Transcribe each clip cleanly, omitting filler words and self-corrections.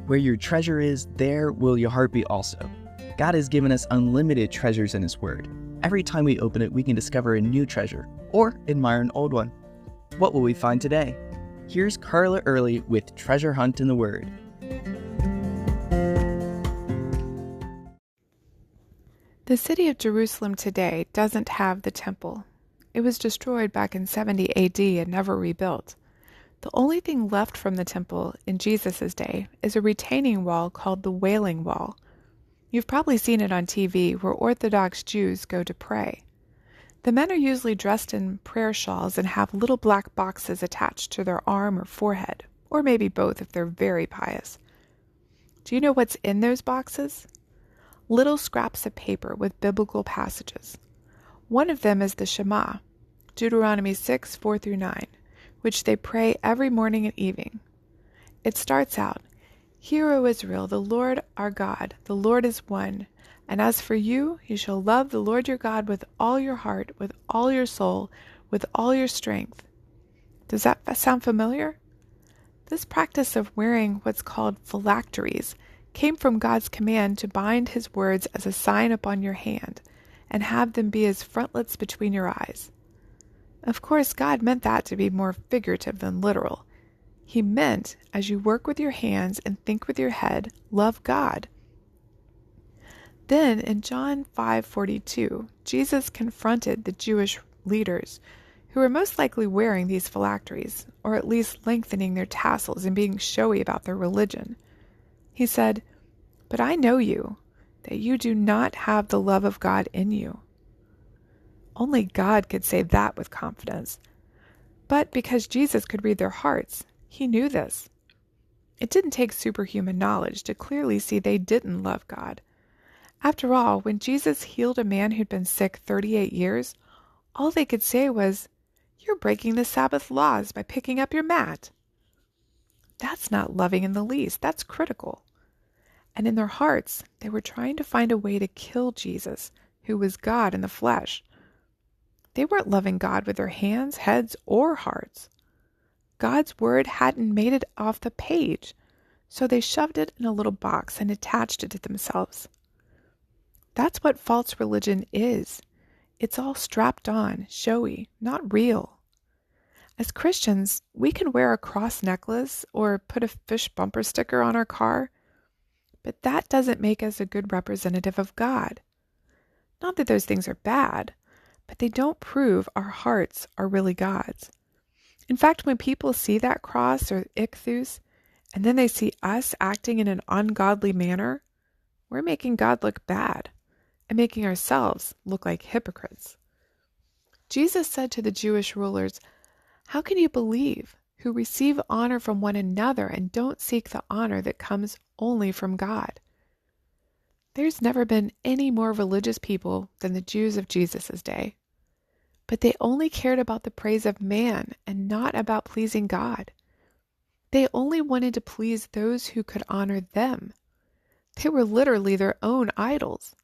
Where your treasure is, there will your heart be also. God has given us unlimited treasures in His Word. Every time we open it, we can discover a new treasure or admire an old one. What will we find today? Here's Carla Early with Treasure Hunt in the Word. The city of Jerusalem today doesn't have the temple. It was destroyed back in 70 AD and never rebuilt. The only thing left from the temple in Jesus' day is a retaining wall called the Wailing Wall. You've probably seen it on TV where Orthodox Jews go to pray. The men are usually dressed in prayer shawls and have little black boxes attached to their arm or forehead, or maybe both if they're very pious. Do you know what's in those boxes? Little scraps of paper with biblical passages. One of them is the Shema, Deuteronomy 6, 4-9, which they pray every morning and evening. It starts out, "Hear, O Israel, the Lord our God, the Lord is one. And as for you, you shall love the Lord your God with all your heart, with all your soul, with all your strength." Does that sound familiar? This practice of wearing what's called phylacteries came from God's command to bind His words as a sign upon your hand and have them be as frontlets between your eyes. Of course, God meant that to be more figurative than literal. He meant, as you work with your hands and think with your head, love God. Then, in John 5:42, Jesus confronted the Jewish leaders who were most likely wearing these phylacteries, or at least lengthening their tassels and being showy about their religion. He said, "But I know you, that you do not have the love of God in you." Only God could say that with confidence. But because Jesus could read their hearts, He knew this. It didn't take superhuman knowledge to clearly see they didn't love God. After all, when Jesus healed a man who'd been sick 38 years, all they could say was, "You're breaking the Sabbath laws by picking up your mat." That's not loving in the least. That's critical. And in their hearts, they were trying to find a way to kill Jesus, who was God in the flesh. They weren't loving God with their hands, heads, or hearts. God's word hadn't made it off the page, so they shoved it in a little box and attached it to themselves. That's what false religion is. It's all strapped on, showy, not real. As Christians, we can wear a cross necklace or put a fish bumper sticker on our car, but that doesn't make us a good representative of God. Not that those things are bad, but they don't prove our hearts are really God's. In fact, when people see that cross or ichthus, and then they see us acting in an ungodly manner, we're making God look bad and making ourselves look like hypocrites. Jesus said to the Jewish rulers, "How can you believe, who receive honor from one another and don't seek the honor that comes only from God?" There's never been any more religious people than the Jews of Jesus' day. But they only cared about the praise of man and not about pleasing God. They only wanted to please those who could honor them. They were literally their own idols.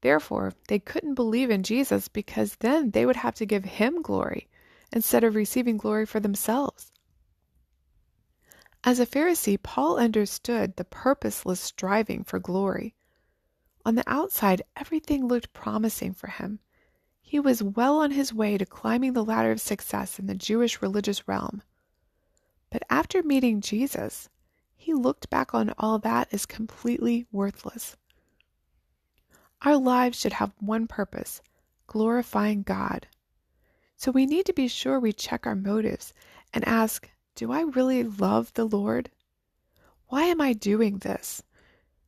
Therefore, they couldn't believe in Jesus because then they would have to give Him glory instead of receiving glory for themselves. As a Pharisee, Paul understood the purposeless striving for glory. On the outside, everything looked promising for him. He was well on his way to climbing the ladder of success in the Jewish religious realm. But after meeting Jesus, he looked back on all that as completely worthless. Our lives should have one purpose, glorifying God. So we need to be sure we check our motives and ask, do I really love the Lord? Why am I doing this?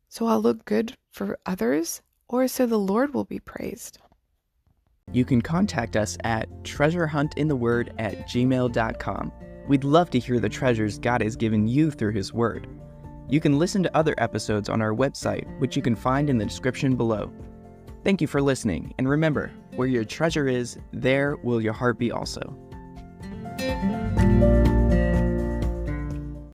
So I'll look good for others, or so the Lord will be praised? You can contact us at treasurehuntintheword@gmail.com. We'd love to hear the treasures God has given you through His Word. You can listen to other episodes on our website, which you can find in the description below. Thank you for listening, and remember, where your treasure is, there will your heart be also.